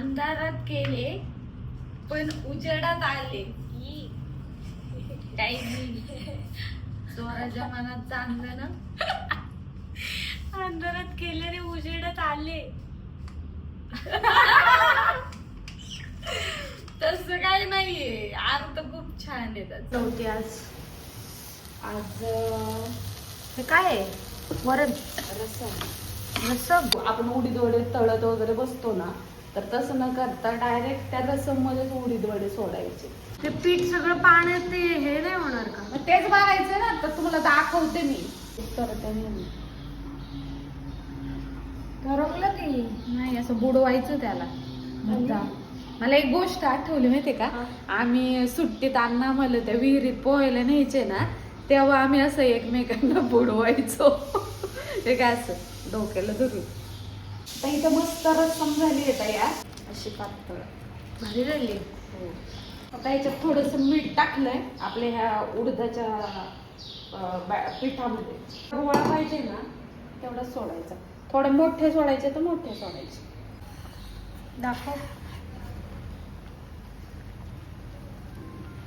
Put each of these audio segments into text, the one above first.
अंधारात केले पण उजेडात आले. स्वराच्या मनात चांगलं ना. अंधारात केले रे उजेडात आले. तसं काही नाहीये, अर्थ खूप छान येतात. नव्हती आज हे काय आहे? वरण रसम. आपण उडीद वडे तळत वगैरे बसतो ना, तर तसं न करता डायरेक्ट त्या रसम मध्ये उडीद वडे सोडायचे. ते पीठ सगळं पाण्यात ते हे नाही होणार का? मग तेच बघायचं ना, तर तुम्हाला दाखवते मी. ठरवलं की नाही असं बुडवायचं त्याला. मला एक गोष्ट आठवली माहितीये का, आम्ही सुट्टीत अण्णा मला त्या विहिरीत पोहायला न्यायचे ना, तेव्हा आम्ही असं एकमेकांना बुडवायचो. ते काय असं डोक्याला धरून. आता इथं मस्त रसम झाली आहे तयार, अशी पातळ भारी झाली. हो. आता याच्यात थोडंसं मीठ टाकलंय आपल्या ह्या उडदाच्या पिठामध्ये. गोळा पाहिजे ना तेवढा सोडायचा, थोडे मोठे सोडायचे तर मोठे सोडायचे. दाखव.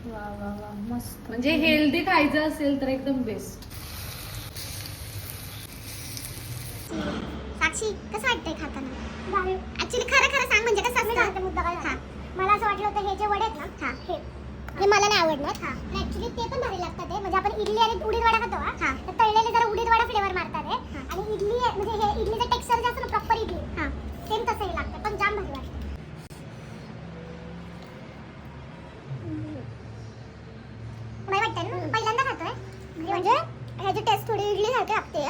वा वा वा मस्त. म्हणजे हेल्दी खायचं असेल तर एकदम बेस्ट. साक्षी कसं वाटतंय खाताना? ऍक्च्युली खरं खरं सांग, म्हणजे कसं असतं मुद्दा काय मला असं वाटलं होतं हे जे वडे आहेत ना, हे मला नाही आवडणार. ऍक्च्युली ते पण भारी लागतात. म्हणजे आपण इडली आणि उडीद वडा खातो तर तळलेले जरा उडीद वडा फ्लेवर मारतात आणि इडली म्हणजे हे इडलीचं टेक्स्चर जे असतं ना प्रॉपर इडली सेम तसंही लागतं, पण जाम भारी वाटतं. भारी वाटतं ना, पहिल्यांदा खातोय म्हणजे ह्याची टेस्ट थोडी इडली सारखी लागते.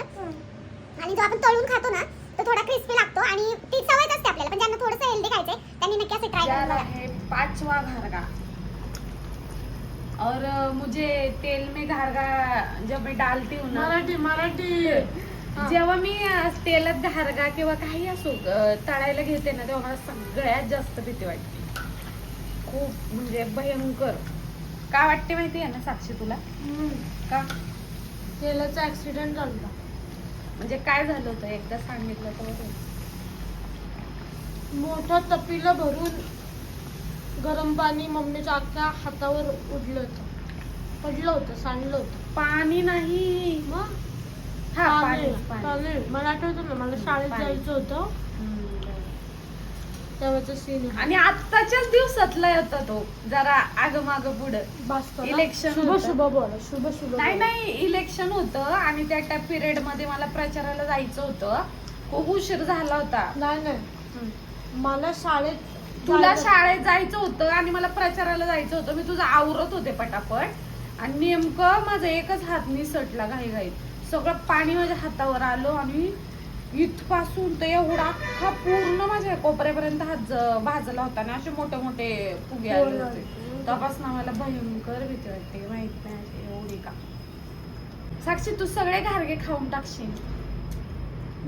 आणि जो आपण तळून खातो ना तो थोडा क्रिस्पी लागतो आणि ती सवयच असते आपल्याला. पण ज्यांना थोडंसं हेल्दी खायचंय त्यांनी नक्की असं ट्राय याला करा. है 5वां घारगा. और मुझे तेल में घारगा जब मैं डालती हूँ ना, मराठी जेव्हा मी तेलात घारगा किंवा काही असो तळायला घेते ना, तेव्हा मला सगळ्यात जास्त भीती वाटते. खूप म्हणजे भयंकर. का वाटते माहिती आहे ना साक्षी तुला? का? तेलाचा ऍक्सिडेंट झाला. म्हणजे काय झालं होतं एकदा सांगितलं तर. मोठं तपीला भरून गरम पाणी मम्मीच्या अख्ख्या हातावर उडलं होतं, पडलं होतं, सांडलं होतं. पाणी नाही. मग हा पाणी पाणी. पाणी. मला आठवतं ना, मला शाळेत पाणी. जायचं होतं तेव्हाचं सीन. आणि आत्ताच्याच दिवसातला होता तो, जरा आगमाग पुढं इलेक्शन शुभ होतं. शुभ बोल, शुभ शुभ. नाही इलेक्शन होतं आणि त्या पिरियड मध्ये मला प्रचाराला जायचं होतं. खूप उशीर झाला होता. नाही मला शाळेत तुला शाळेत जायचं होतं आणि मला प्रचाराला जायचं होतं. मी तुझं आवरत होते पटापट आणि नेमकं माझा एकच हात निसटला घाईघाईत. सगळं पाणी माझ्या हातावर आलं आणि इथपासून तर एवढा अख्खा पूर्ण माझ्या कोपऱ्यापर्यंत हात भाजला होता आणि असे मोठे मोठे फुगे आले होते. तेव्हापासून मला भयंकर भीती वाटते. माहित नाही एवढी का. साक्षी तू सगळे घारगे खाऊन टाकशील.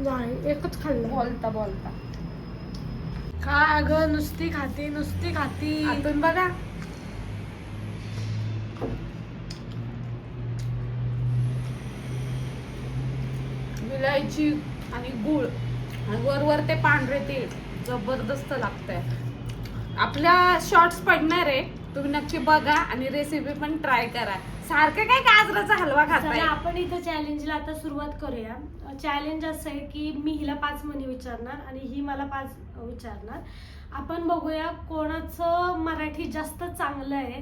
नाही, एकच खाल्लं. बोलता बोलता काय अगं, नुसती खाती. आतून बघा. विलायची आणि गुळ आणि वर ते पांढरे तीळ जबरदस्त लागतंय. आपल्या शॉर्ट्स पडणार आहे, तुम्ही नक्की बघा आणि रेसिपी पण ट्राय करा. सारखं काय गाजराचा हलवा खाताय. आपण इथं चॅलेंजला आता सुरुवात करूया. चॅलेंज असं आहे की मी हिला 5 म्हणी विचारणार आणि ही मला 5 विचारणार. आपण बघूया कोणाचं मराठी जास्त चांगलं आहे,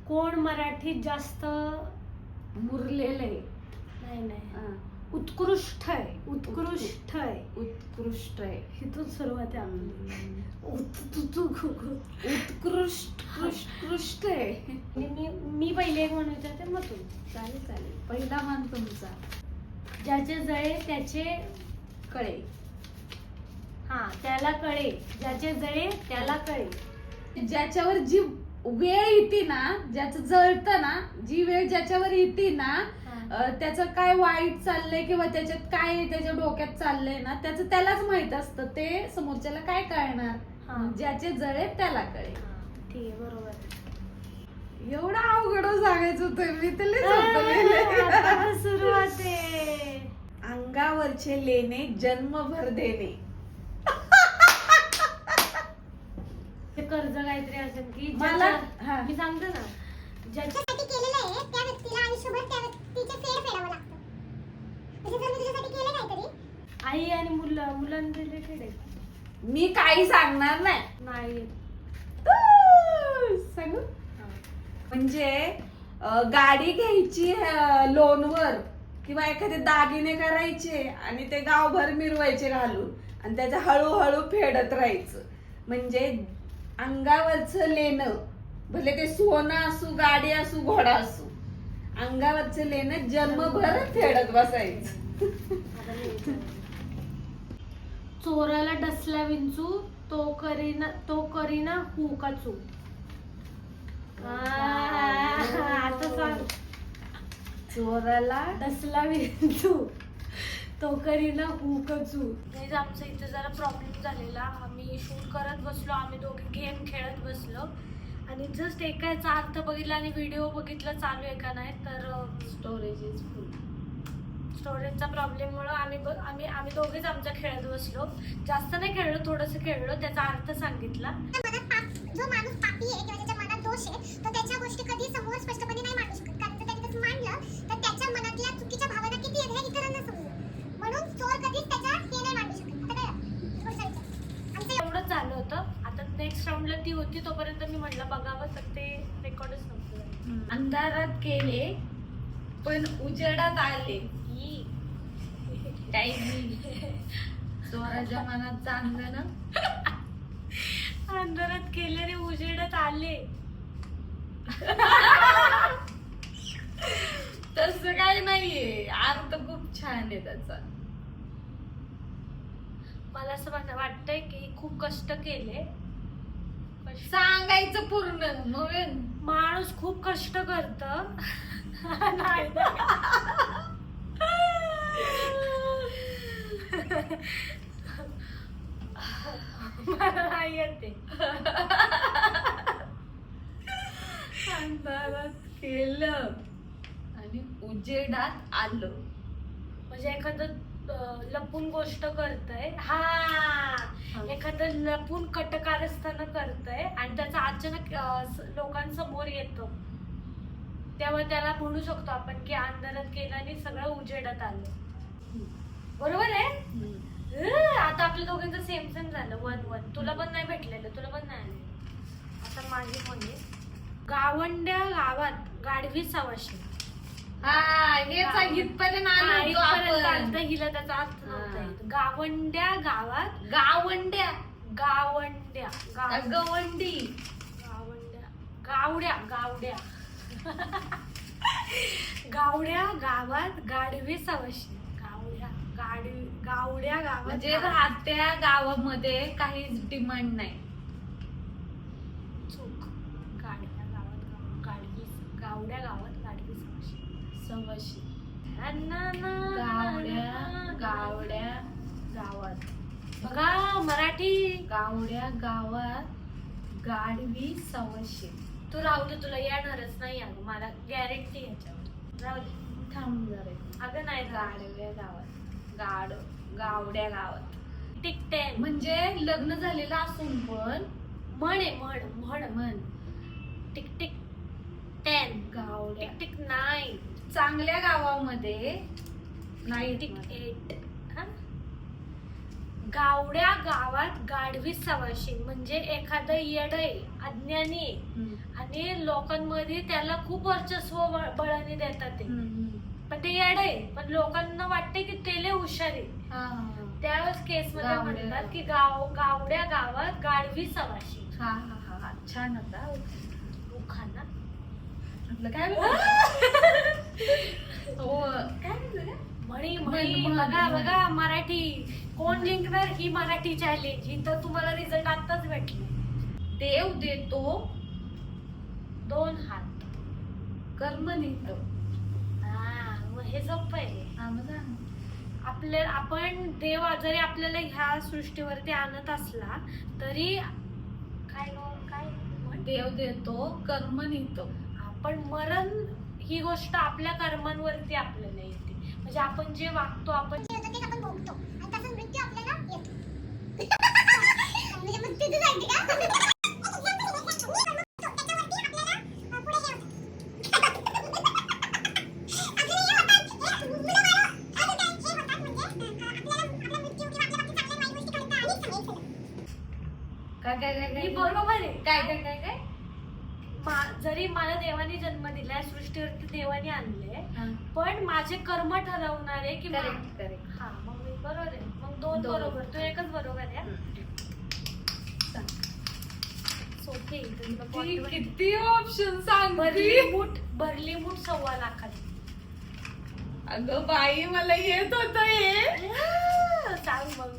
कोण मराठी जास्त मुरलेलं आहे. नाही उत्कृष्ट आहे. उत्कृष्ट इथून सुरुवात आहे आपली. उत्कृष्ट आहे. मी पहिले एक म्हणून विचारते, मग तू. चालेल पहिला मान तुमचा. ज्याचे जळे त्याचे कळे. त्याला कळे. ज्याचे जळे त्याला कळे. ज्याच्यावर जी वेळ येते ना, ज्याचं जळतं ना, जी वेळ ज्याच्यावर येते ना, त्याचं काय वाईट चाललंय किंवा त्याच्यात काय त्याच्या डोक्यात चाललंय ना, त्याचं त्यालाच माहित असतं. ते समोरच्याला काय कळणार. ज्याचे जळे त्याला कळे. ठीक आहे, बरोबर. एवढं अवघड सांगायचं होतं मी सुरुवात आहे. अंगावरचे लेणे जन्मभर देणे. कर्ज काहीतरी असेल की मला- ज्याच्या- हा. मी सांगते ना, ज्याच्या ज्याच्यासाठी केलेलं आहे त्या व्यक्तीला आयुष्यभर त्या व्यक्तीचे फेड फेडावं लागतं. म्हणजे जर मी तुझ्यासाठी केलं काहीतरी, आई आणि मुलांना रिलेटेड आहे. मी काही सांगणार नाही. नाही सांगू म्हणजे गाडी घ्यायची लोनवर किंवा एखादे दागिने करायचे आणि ते गावभर मिरवायचे घालून आणि त्याचं हळूहळू फेडत राहायचं. म्हणजे अंगावरचं लेणं, भले ते सोनं असू, गाडी असू, घोडा असू, अंगावरचं लेणं जन्मभर फेडत बसायचं. चोराला डसला विंचू तो करीना हू का चू. आता सांग. चोराला डसला विंचू तो करीना हू का चू. नाही, आमचा इथे जरा प्रॉब्लेम झालेला. आम्ही शूट करत बसलो, आम्ही दोघे गेम खेळत बसलो आणि जस्ट एकाचा अर्थ बघितला आणि व्हिडिओ बघितला चालू आहे का नाही, तर स्टोरेज इज फुल. स्टोरेजचा प्रॉब्लेममुळं आम्ही दोघेच आमच्या खेळत बसलो. जास्त नाही खेळलो, थोडंसं खेळलो, त्याचा अर्थ सांगितला. जो माणूस पापी आहे किंवा ज्याच्या मनात दोष आहे तो त्याच्या गोष्टी कधी समोर स्पष्टपणे नाही मांडू शकत, कारण जर त्याने तसं मांडलं तर त्याच्या मनातल्या चुकीच्या भावना किती आहेत हे इतरांना समजेल. म्हणून चोर कधीच त्याच्या हे नाही मांडू शकत. आता काय आमचं एवढंच झालं होतं. आता नेक्स्ट राऊंडला ती होती, तोपर्यंत मी म्हटलं बघावं, तर ते रेकॉर्डच नव्हतं. अंधारात केले पण उजेडात आले. चोराच्या मनात चांगलं ना. अंधारात केले रे उजेडात आले. तसं काही नाहीये, अर्थ खूप छान आहे त्याचा. मला असं वाटतंय की खूप कष्ट केले. सांगायचं पूर्ण मग माणूस खूप कष्ट करत. नाही मला नाही येते. अंधारात केलं आणि उजेडात आलं. म्हणजे एखादं लपून गोष्ट करतय, एखादं लपून कटकारस्थान करतय आणि त्याचा अचानक लोकांसमोर येतो, तेव्हा त्याला म्हणू शकतो आपण की अंधारात केलं आणि सगळं उजेडात आलं. बरोबर आहे. आता आपल्या दोघांचं सेम झालं. 1-1. तुला पण नाही भेटलेलं, तुला पण नाही आले. आता माझी म्हणजे गावंड्या गावात गाढवी सवाशी. हे इथपर्यंत आलो आपण. हिला त्याचा अर्थ नव्हता येत. गावंड्या गावात गावंड्या गावंड्या गवंडी गावड्या गावड्या गावड्या गावात गाढवी सवाशी. गावड्या गावात म्हणजे राहत्या गावामध्ये काहीच डिमांड नाही. चूक. गावड्या गावात गाढवी सवाशी. गावड्या गावात बघा मराठी. गावड्या गावात गाढवी सवाशी. तू राहू दे, तुला येणारच नाही अगं, मला गॅरंटी याच्यावर. राहू दे, थांब जरा. अगं नाही. गाढव्या गावात गावड्या गावात. टिक-टेन म्हणजे लग्न झालेलं असून पण म्हण. टिक-टिक 10. गावड्या टिक-टिक 9. चांगल्या गावामध्ये नाही. टिक-8. गावड्या गावात गाढवी सवाशी म्हणजे एखादं येडय, अज्ञानी आणि लोकांमध्ये त्याला खूप वर्चस्व बळाने देतात ते. पण ते येड आहे, पण लोकांना वाटते की ते लय हुशार आहे. त्यावेळेस केस मध्ये म्हणतात की गावड्या गावात गाढवी सवाशी. छान होता. उखाणा आपलं काय हो म्हणी. म्हण. बघा मराठी. कोण जिंकणार ही मराठी चॅलेंज. इथं तुम्हाला रिझल्ट आताच भेटले. देव देतो 2 हात. कर्म लिहितो. हे सोपं आहे. आपण देव जरी आपल्याला ह्या सृष्टीवरती आणत असला तरी काय देव देतो कर्म लिहितो. आपण मरण ही गोष्ट आपल्या कर्मांवरती आपल्याला येते. म्हणजे आपण जे वागतो, आपण भोगतो आणि त्याचा मृत्यू आपल्याला येतो. म्हणजे मग तिथे जायचे का काय ही बरोबर आहे. काय काय काय काय जरी मला देवाने जन्म दिलाय, सृष्टीवरती देवाने आणले, हा. पण माझे कर्म ठरवणार आहे की करेक्ट करेक्ट. हा मग मी बरोबर आहे. मग दोन दोन. बरोबर, तू एकच बरोबर आहे. सोपी आहे. तर तुला point वर- किती ऑप्शन सांग भरली मूठ 1.25 लाखाची. अगं बाई मला येत होत हे. सांग मग.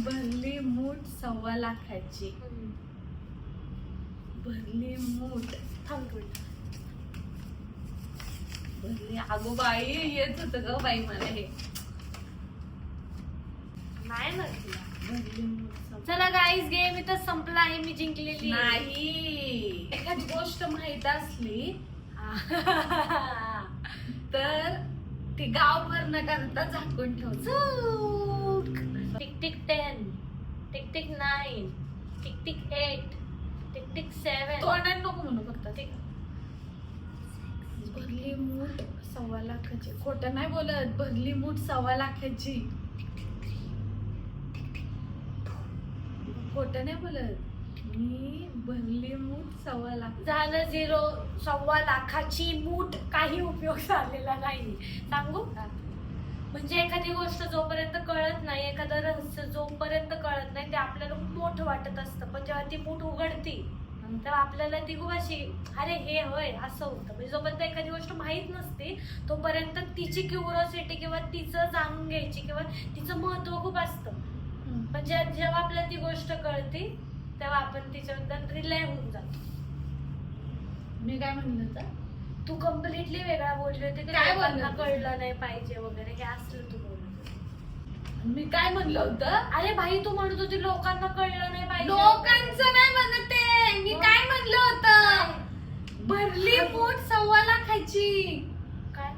भरली मूठ 1.25 लाखाची. भरली मूठ थांब थोडी. भरली. अगो बाई येत होत ग बाई मला हे. नाही ना तुला. भरली मूठ 1.25. चला गाईज, गेम इथं संपला आहे. मी जिंकलेली आहे. नाही, एखादी गोष्ट माहित असली हा. तर ती गावभर न करता झाकून ठेवतो. Tick tick 10, tick tick 9, tick tick 8, tick tick 7. तोंडाने नको म्हणू फक्त. टिक भरली मूठ 1.25 लाखाची. खोटं नाही बोलत. भरली मूठ 1.25 लाखाची. खोटं नाही बोलत मी. भरली मूठ 1.25 लाख. झालं 0. 1.25 लाखाची मूठ. काही उपयोग झालेला नाही. सांगू म्हणजे एखादी गोष्ट जोपर्यंत कळत नाही, एखादं रहस्य जोपर्यंत कळत नाही, ते आपल्याला खूप मोठं वाटत असतं. पण जेव्हा ती मूठ उघडती तेव्हा आपल्याला ती खूप अशी, अरे हे होय असं होतं. म्हणजे जोपर्यंत एखादी गोष्ट माहीत नसते तोपर्यंत तिची क्युरिओसिटी किंवा तिचं जाणून घ्यायची किंवा तिचं महत्व खूप असतं. पण जेव्हा आपल्याला ती गोष्ट कळते तेव्हा आपण तिच्याबद्दल रिलाय होऊन जातो. मी काय म्हणलं होतं? तू कम्प्लिटली वेगळा बोलली होती की काय लोकांना बोलली होती? कळलं नाही पाहिजे वगैरे, हे असलं तू बोलत होती. मी काय म्हणलं होतं? अरे भाई, तू म्हणत होती लोकांना कळलं नाही पाहिजे. लोकांचं नाही म्हणत ते. मी काय म्हणलं होतं? भरली मूठ 1.25 लाखाची. काय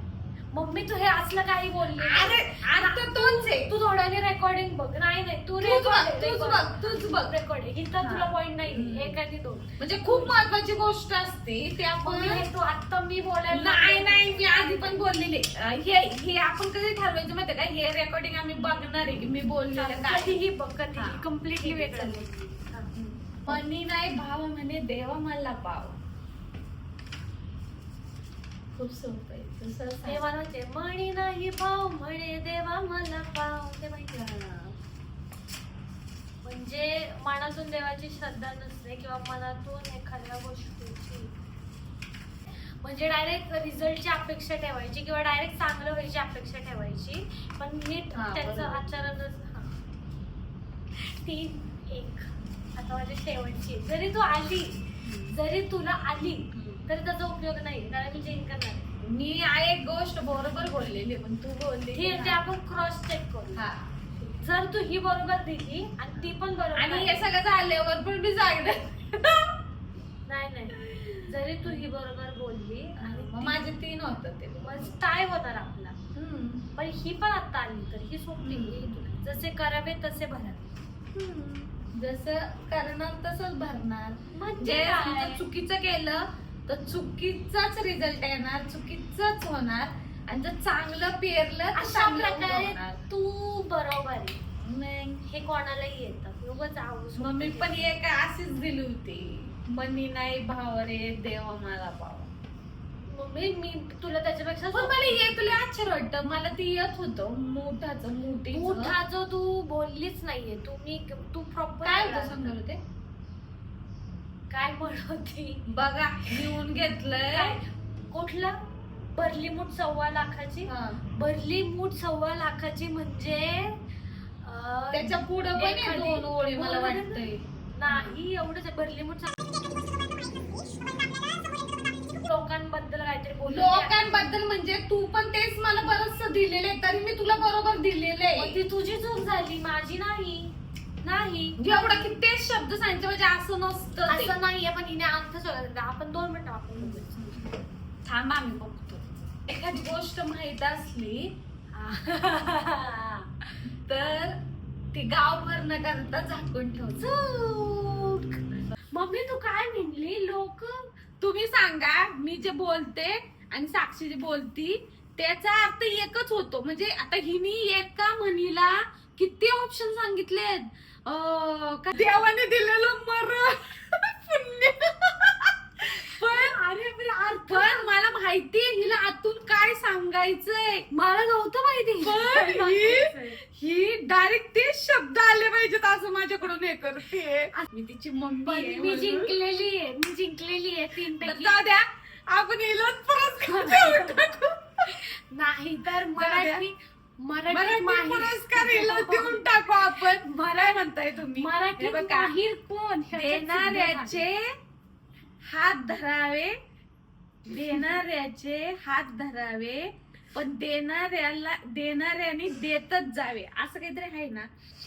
मम्मी, तू हे असलं काही बोलली? अरे आता तोच आहे. तू थोड्याने रेकॉर्डिंग बघ. नाही तू तूच बघ. रेकॉर्डिंग इथं तुला पॉइंट नाही. एक आणि 2 म्हणजे खूप महत्वाची गोष्ट असते ते आपण. मम्मी, हे तू आता मी बोलायला नाही मी आधी पण बोललेले. हे आपण कधी ठरवायचं माहिती का? हे रेकॉर्डिंग आम्ही बघणार आहे की मी बोललेलं काय. कधीही बघ, कधीही हा. कम्प्लिटली ठीक आहे, वेगळं. चालेल. हा. मनी नाही भाव म्हणे देवा मला पाव. खूप सोपं आहे. दुसरं ते सांग. म्हणायचे, मणी नाही भाव म्हणे देवा मला पाव. ते माहिती आहे? म्हणजे मनातून देवाची श्रद्धा नसते किंवा मनातून एखाद्या गोष्टीची म्हणजे डायरेक्ट रिझल्टची अपेक्षा ठेवायची किंवा डायरेक्ट चांगलं व्हायची अपेक्षा ठेवायची, पण नीट हा, त्याचं बरोबर. आचरणच. 3, 1. आता माझी शेवटची आहे. जरी तुला आली तरी त्याचा उपयोग नाही, कारण मी चेंज करणार आहे. मी एक गोष्ट बरोबर बोललेली पण तू बोलली हे ते आपण क्रॉस चेक करू. हा. जर तू ही बरोबर दिली आणि ती पण बरोबर आणि आली. हे सगळं झाल्यावर पण मी सांगणार. नाही जरी तू ही बरोबर बोलली आणि मग माझे 3 होतं ते. मग काय होणार आपला. पण ही पण आता आली तर ही सोपी आहे तुला. जसे करावे तसे भरावे. जसं करणार तसंच भरणार. म्हणजे जे काय? समजा चुकीचं केलं तर चुकीचाच रिझल्ट येणार, चुकीचंच होणार. आणि जर चांगलं पेरलं तर अशा चांगलं प्रकारे होणार. तू बरोबर आहे. नाही. हे कोणालाही येतं. उगाच आऊस. मग मी पण एक अशीच दिली होती. मनी नाही भाव रे देवा मला पाव. मी तुला त्याच्यापेक्षा पण मला हे तुला आश्चर्य वाटतं. मला ते येत होतं मोठाचं मोठा जो तू बोललीच नाहीये. तू प्रॉपर काय होतं सांगणार होते? काय म्हणती बघा लिहून घेतलंय. काय? कुठलं? भरली मूठ 1.25 लाखाची. हा. भरली मूठ 1.25 लाखाची म्हणजे त्याच्या पुढे पण आहे एखादी- 2 ओळी मला बरोबर वाटतंय. नाही एवढंच आहे. भरली मूठ लोकांबद्दल काहीतरी बोलली. लोकांबद्दल म्हणजे तू पण तेच मला बरंच दिलेलं आहे, तरी मी तुला बरोबर दिलेलं मग आहे. ती तुझी चूक झाली, माझी नाही. एवढा की तेच शब्द सांगायचे म्हणजे असं नसतं ते. असं नाहीये. पण हिने अर्थ शोधायचा. आपण 2 मिनिटं आपण बघूया. थांबा मी बघतो. एखादी गोष्ट माहित असली तर ती गावभर न करता झाकून ठेवतो. मम्मी तू काय म्हणली? लोक तुम्ही सांगा. मी जे बोलते आणि साक्षी जे बोलती त्याचा अर्थ एकच होतो. म्हणजे आता हिनी एका म्हणीला किती ऑप्शन सांगितलेत. देवाने दिलेलं मरण पुण्य. पण मला माहितीये हिला आतून काय सांगायचंय. मला नव्हतं माहिती. पण ही डायरेक्ट ते शब्द आले पाहिजेत असं माझ्याकडून हे करते. मी तिची मम्मी आहे मी म्हणून. जिंकलेली आहे 3 तर पैकी. जाऊ द्या, आपण हिलाच पुरस्कार देऊन टाकू. नाही तर मराठी मराठी माहीर पुरस्कार हिला देऊन टाकू आपण. मला म्हणताय तुम्ही मराठी हे बघा, माहीर कोण देणाऱ्याचे हात धरावे, देणाऱ्याचे हात धरावे, पण देणाऱ्याने देतच जावे, असं काहीतरी आहे ना.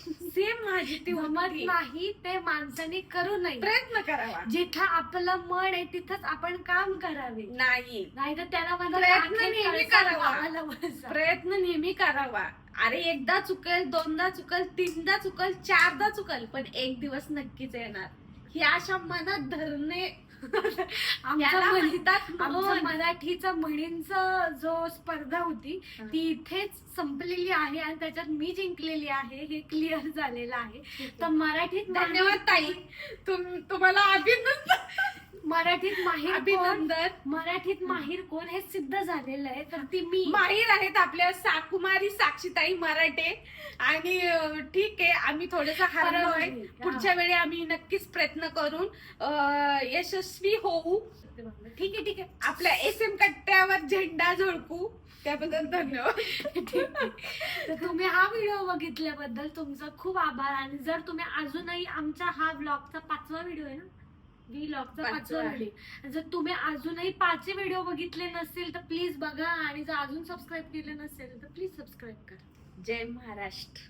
सेम माझी ती जमत होती. नाही ते माणसाने करू नये. प्रयत्न करावा. जिथं आपलं मन आहे तिथंच आपण काम करावे. नाही, नाही तर त्याला म्हणतात प्रयत्न आखेर नेहमी कळसा करावा. गावाला वळसा. प्रयत्न नेहमी करावा. अरे एकदा चुकल, 2दा चुकल, 3दा चुकल, 4दा चुकल, पण एक दिवस नक्कीच येणार. ही अशा मनात धरणे आमच्या म्हणतात मराठीचा म्हणींचा जो स्पर्धा होती ती इथेच संपलेली आहे आणि त्याच्यात मी जिंकलेली आहे हे क्लिअर झालेलं आहे. तर मराठीत धन्यवाद ताई, तुम्हाला अभिनंदन. मराठीत माहीर कोण, अभिनंदन. मराठीत माहीर कोण हे सिद्ध झालेलं आहे. तर ती मी माहीर आहेत आपल्या कुमारी साक्षीताई मराठे. आणि ठीक आहे, आम्ही थोडस हरलोय. पुढच्या वेळी आम्ही नक्कीच प्रयत्न करून यशस्वी होऊ. ठीक आहे आपल्या SM कट्ट्यावर झेंडा झळकू. त्याबद्दल धन्यवाद. तर तुम्ही हा व्हिडिओ बघितल्याबद्दल तुमचा खूप आभार. आणि जर तुम्ही अजूनही आमच्या हा ब्लॉगचा 5वा व्हिडिओ आहे ना, व्लॉगचा 5वा व्हिडिओ, जर तुम्ही अजूनही 5 व्हिडिओ बघितले नसतील तर प्लीज बघा. आणि जर अजून सबस्क्राईब केले नसेल तर प्लीज सबस्क्राईब करा. जय महाराष्ट्र.